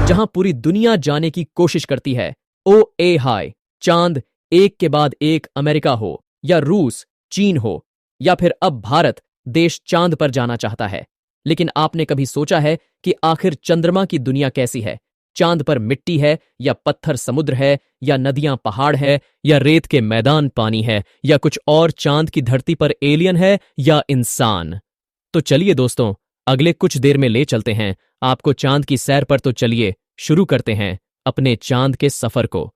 जहां पूरी दुनिया जाने की कोशिश करती है। ओ ए हाय, चांद एक के बाद एक अमेरिका हो या रूस, चीन हो या फिर अब भारत देश चांद पर जाना चाहता है। लेकिन आपने कभी सोचा है कि आखिर चंद्रमा की दुनिया कैसी है? चांद पर मिट्टी है या पत्थर समुद्र है या नदियां पहाड़ है या रेत के मैदान पानी है या कुछ और? चांद की धरती पर एलियन है या इंसान? तो चलिए दोस्तों, अगले कुछ देर में ले चलते हैं आपको चांद की सैर पर। तो चलिए शुरू करते हैं अपने चांद के सफर को।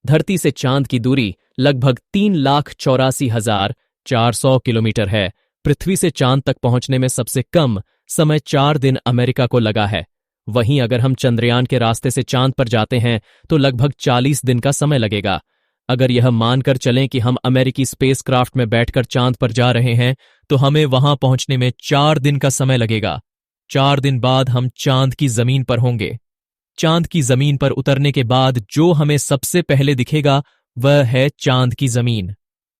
धरती से चांद की दूरी लगभग 3,84,400 किलोमीटर है। पृथ्वी से चांद तक पहुंचने में सबसे कम समय 4 दिन अमेरिका को लगा है। वहीं अगर हम चंद्रयान के रास्ते से चांद पर जाते हैं तो लगभग 40 दिन का समय लगेगा। अगर यह मानकर चलें कि हम अमेरिकी स्पेसक्राफ्ट में बैठकर चांद पर जा रहे हैं तो हमें वहां पहुंचने में 4 दिन का समय लगेगा। 4 दिन बाद हम चांद की जमीन पर होंगे। चांद की जमीन पर उतरने के बाद जो हमें सबसे पहले दिखेगा वह है चांद की जमीन।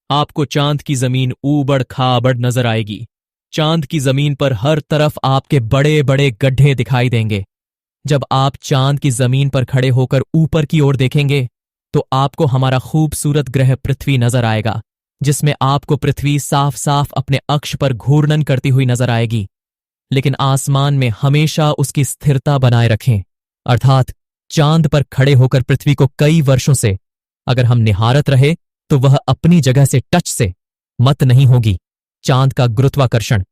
आपको चांद की जमीन ऊबड़ खाबड़ नजर आएगी। चांद की जमीन पर हर तरफ आपके बड़े बड़े गड्ढे दिखाई देंगे। जब आप चांद की जमीन पर खड़े होकर ऊपर की ओर देखेंगे तो आपको हमारा खूबसूरत ग्रह पृथ्वी नजर आएगा, जिसमें आपको पृथ्वी साफ साफ अपने अक्ष पर घूर्णन करती हुई नजर आएगी। लेकिन आसमान में हमेशा उसकी स्थिरता बनाए रखें, अर्थात चांद पर खड़े होकर पृथ्वी को कई वर्षों से अगर हम निहारत रहे तो वह अपनी जगह से टच से मत नहीं होगी। चांद का गुरुत्वाकर्षण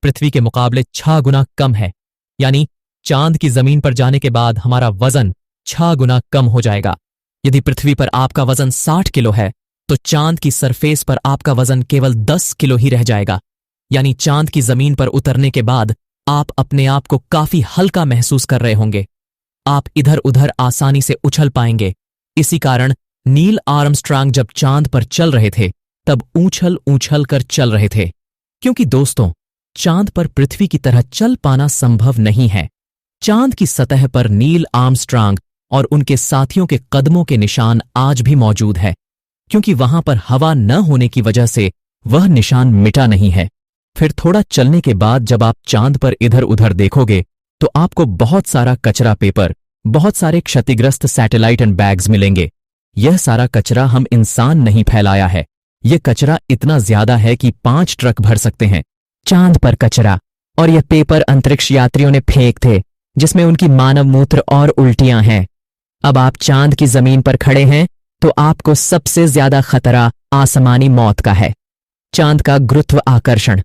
पृथ्वी के मुकाबले 6 गुना कम है, यानी चांद की जमीन पर जाने के बाद हमारा वजन 6 गुना कम हो जाएगा। यदि पृथ्वी पर आपका वजन 60 किलो है तो चांद की सरफेस पर आपका वजन केवल 10 किलो ही रह जाएगा। यानी चांद की जमीन पर उतरने के बाद आप अपने आप को काफी हल्का महसूस कर रहे होंगे। आप इधर उधर आसानी से उछल पाएंगे। इसी कारण नील आर्मस्ट्रांग जब चांद पर चल रहे थे तब ऊंछल ऊंछल कर चल रहे थे, क्योंकि दोस्तों चांद पर पृथ्वी की तरह चल पाना संभव नहीं है। चांद की सतह पर नील आर्मस्ट्रांग और उनके साथियों के कदमों के निशान आज भी मौजूद है, क्योंकि वहां पर हवा न होने की वजह से वह निशान मिटा नहीं है। फिर थोड़ा चलने के बाद जब आप चांद पर इधर उधर देखोगे तो आपको बहुत सारा कचरा पेपर, बहुत सारे क्षतिग्रस्त सैटेलाइट एंड बैग्स मिलेंगे। यह सारा कचरा हम इंसान नहीं फैलाया है। यह कचरा इतना ज्यादा है कि 5 ट्रक भर सकते हैं। चांद पर कचरा और यह पेपर अंतरिक्ष यात्रियों ने फेंक थे, जिसमें उनकी मानव मूत्र और उल्टियां हैं। अब आप चांद की जमीन पर खड़े हैं तो आपको सबसे ज्यादा खतरा आसमानी मौत का है। चांद का गुरुत्व आकर्षण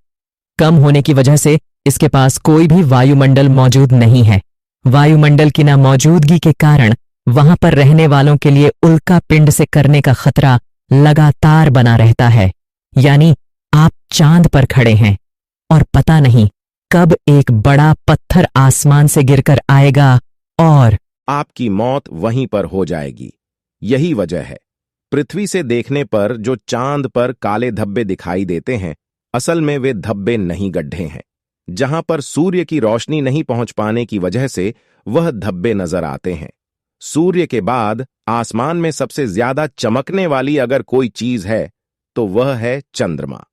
कम होने की वजह से इसके पास कोई भी वायुमंडल मौजूद नहीं है। वायुमंडल की नामौजूदगी के कारण वहां पर रहने वालों के लिए उल्का पिंड से करने का खतरा लगातार बना रहता है। यानी आप चांद पर खड़े हैं और पता नहीं कब एक बड़ा पत्थर आसमान से गिरकर आएगा और आपकी मौत वहीं पर हो जाएगी। यही वजह है पृथ्वी से देखने पर जो चांद पर काले धब्बे दिखाई देते हैं, असल में वे धब्बे नहीं, गड्ढे हैं। जहां पर सूर्य की रोशनी नहीं पहुंच पाने की वजह से वह धब्बे नजर आते हैं। सूर्य के बाद आसमान में सबसे ज्यादा चमकने वाली अगर कोई चीज है तो वह है चंद्रमा।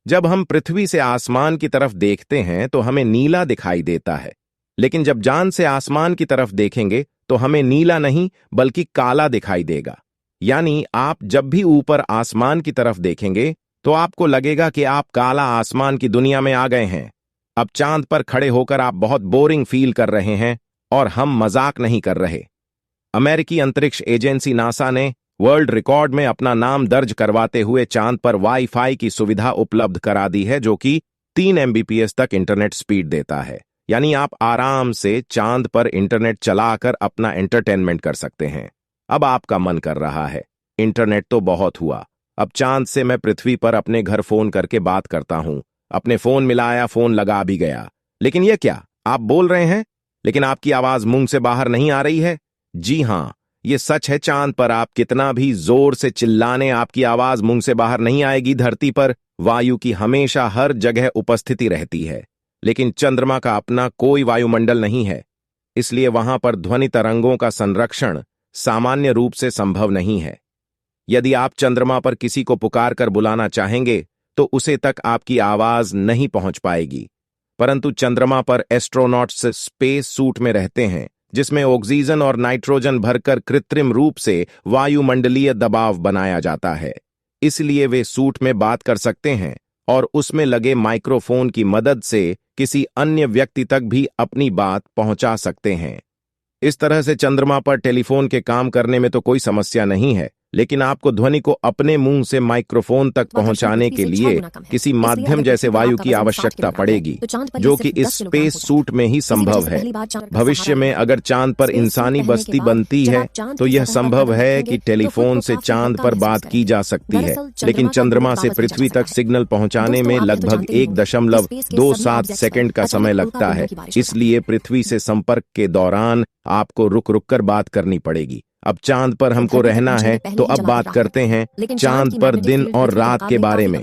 जब हम पृथ्वी से आसमान की तरफ देखते हैं तो हमें नीला दिखाई देता है, लेकिन जब चांद से आसमान की तरफ देखेंगे तो हमें नीला नहीं बल्कि काला दिखाई देगा। यानी आप जब भी ऊपर आसमान की तरफ देखेंगे तो आपको लगेगा कि आप काला आसमान की दुनिया में आ गए हैं। अब चांद पर खड़े होकर आप बहुत बोरिंग फील कर रहे हैं, और हम मजाक नहीं कर रहे। अमेरिकी अंतरिक्ष एजेंसी नासा ने वर्ल्ड रिकॉर्ड में अपना नाम दर्ज करवाते हुए चांद पर वाईफाई की सुविधा उपलब्ध करा दी है, जो कि 3 MBPS तक इंटरनेट स्पीड देता है। यानी आप आराम से चांद पर इंटरनेट चलाकर अपना एंटरटेनमेंट कर सकते हैं। अब आपका मन कर रहा है, इंटरनेट तो बहुत हुआ, अब चांद से मैं पृथ्वी पर अपने घर फोन करके बात करता हूं। अपने फोन मिलाया, फोन लगा भी गया। लेकिन यह क्या, आप बोल रहे हैं लेकिन आपकी आवाज मुंह से बाहर नहीं आ रही है? जी हां, यह सच है। चांद पर आप कितना भी जोर से चिल्लाने, आपकी आवाज मुंह से बाहर नहीं आएगी। धरती पर वायु की हमेशा हर जगह उपस्थिति रहती है, लेकिन चंद्रमा का अपना कोई वायुमंडल नहीं है, इसलिए वहां पर ध्वनि तरंगों का संरक्षण सामान्य रूप से संभव नहीं है। यदि आप चंद्रमा पर किसी को पुकार कर बुलाना चाहेंगे तो उसे तक आपकी आवाज नहीं पहुंच पाएगी। परंतु चंद्रमा पर एस्ट्रोनॉट्स स्पेस सूट में रहते हैं, जिसमें ऑक्सीजन और नाइट्रोजन भरकर कृत्रिम रूप से वायुमंडलीय दबाव बनाया जाता है। इसलिए वे सूट में बात कर सकते हैं और उसमें लगे माइक्रोफोन की मदद से किसी अन्य व्यक्ति तक भी अपनी बात पहुंचा सकते हैं। इस तरह से चंद्रमा पर टेलीफोन के काम करने में तो कोई समस्या नहीं है, लेकिन आपको ध्वनि को अपने मुंह से माइक्रोफोन तक पहुंचाने के लिए किसी माध्यम जैसे वायु की आवश्यकता पड़ेगी, जो कि इस स्पेस सूट में ही संभव है। भविष्य में अगर चांद पर इंसानी बस्ती बनती है तो यह संभव है कि टेलीफोन से चांद पर बात की जा सकती है, लेकिन चंद्रमा से पृथ्वी तक सिग्नल पहुंचाने में लगभग 1.27 सेकंड का समय लगता है। इसलिए पृथ्वी से संपर्क के दौरान आपको रुक रुक कर बात करनी पड़ेगी। अब चांद पर हमको रहना है, तो अब बात करते हैं चांद पर दिन और रात के बारे में।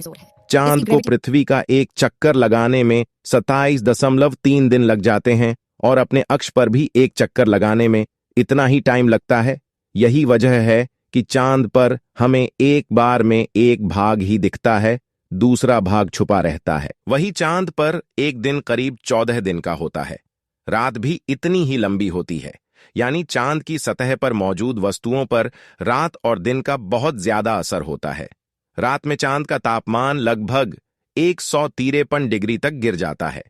चांद को पृथ्वी का एक चक्कर लगाने में 27.3 दिन लग जाते हैं और अपने अक्ष पर भी एक चक्कर लगाने में इतना ही टाइम लगता है। यही वजह है कि चांद पर हमें एक बार में एक भाग ही दिखता है, दूसरा भाग छुपा रहता है। वही चांद पर एक दिन करीब 14 दिन का होता है। रात भी इतनी ही लंबी होती है, यानी चांद की सतह पर मौजूद वस्तुओं पर रात और दिन का बहुत ज्यादा असर होता है। रात में चांद का तापमान लगभग 153 डिग्री तक गिर जाता है,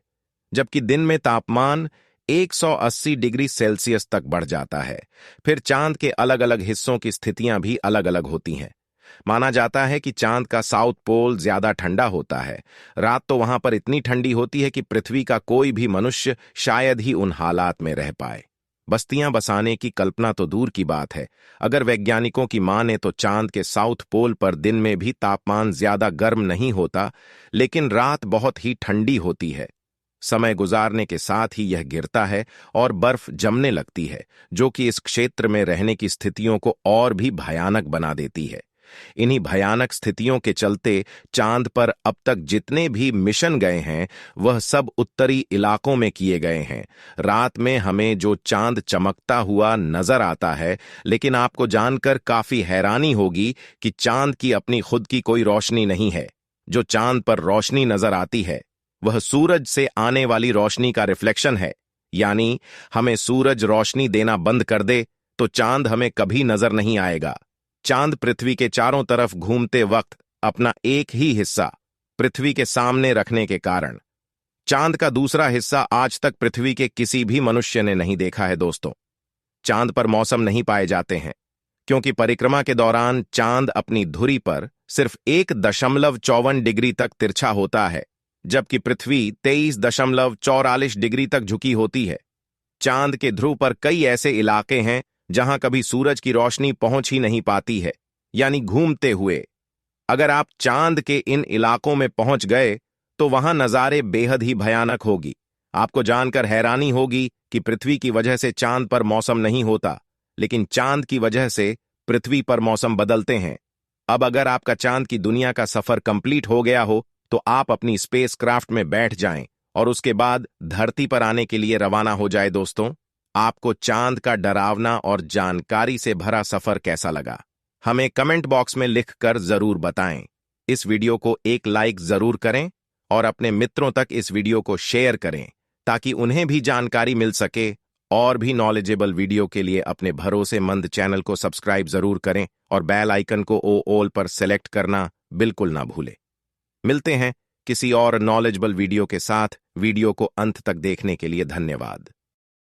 जबकि दिन में तापमान 180 डिग्री सेल्सियस तक बढ़ जाता है। फिर चांद के अलग अलग हिस्सों की स्थितियां भी अलग अलग होती हैं। माना जाता है कि चांद का साउथ पोल ज्यादा ठंडा होता है। रात तो वहां पर इतनी ठंडी होती है कि पृथ्वी का कोई भी मनुष्य शायद ही उन हालात में रह पाए। बस्तियां बसाने की कल्पना तो दूर की बात है। अगर वैज्ञानिकों की माने तो चांद के साउथ पोल पर दिन में भी तापमान ज्यादा गर्म नहीं होता, लेकिन रात बहुत ही ठंडी होती है। समय गुजारने के साथ ही यह गिरता है और बर्फ जमने लगती है, जो कि इस क्षेत्र में रहने की स्थितियों को और भी भयानक बना देती है। इन्हीं भयानक स्थितियों के चलते चांद पर अब तक जितने भी मिशन गए हैं वह सब उत्तरी इलाकों में किए गए हैं। रात में हमें जो चांद चमकता हुआ नजर आता है, लेकिन आपको जानकर काफी हैरानी होगी कि चांद की अपनी खुद की कोई रोशनी नहीं है। जो चांद पर रोशनी नजर आती है वह सूरज से आने वाली रोशनी का रिफ्लेक्शन है। यानी हमें सूरज रोशनी देना बंद कर दे तो चांद हमें कभी नजर नहीं आएगा। चांद पृथ्वी के चारों तरफ घूमते वक्त अपना एक ही हिस्सा पृथ्वी के सामने रखने के कारण चांद का दूसरा हिस्सा आज तक पृथ्वी के किसी भी मनुष्य ने नहीं देखा है। दोस्तों, चांद पर मौसम नहीं पाए जाते हैं क्योंकि परिक्रमा के दौरान चांद अपनी धुरी पर सिर्फ 1.54 डिग्री तक तिरछा होता है, जबकि पृथ्वी 23.44 डिग्री तक झुकी होती है। चांद के ध्रुव पर कई ऐसे इलाके हैं जहां कभी सूरज की रोशनी पहुंच ही नहीं पाती है, यानी घूमते हुए। अगर आप चांद के इन इलाकों में पहुंच गए तो वहां नजारे बेहद ही भयानक होगी। आपको जानकर हैरानी होगी कि पृथ्वी की वजह से चांद पर मौसम नहीं होता, लेकिन चांद की वजह से पृथ्वी पर मौसम बदलते हैं। अब अगर आपका चांद की दुनिया का सफर कंप्लीट हो गया हो तो आप अपनी स्पेस क्राफ्ट में बैठ जाएं और उसके बाद धरती पर आने के लिए रवाना हो जाए। दोस्तों, आपको चांद का डरावना और जानकारी से भरा सफर कैसा लगा, हमें कमेंट बॉक्स में लिखकर जरूर बताएं। इस वीडियो को एक लाइक जरूर करें और अपने मित्रों तक इस वीडियो को शेयर करें ताकि उन्हें भी जानकारी मिल सके। और भी नॉलेजेबल वीडियो के लिए अपने भरोसेमंद चैनल को सब्सक्राइब जरूर करें और बेल आइकन को ऑल पर सेलेक्ट करना बिल्कुल ना भूलें। मिलते हैं किसी और नॉलेजेबल वीडियो के साथ। वीडियो को अंत तक देखने के लिए धन्यवाद।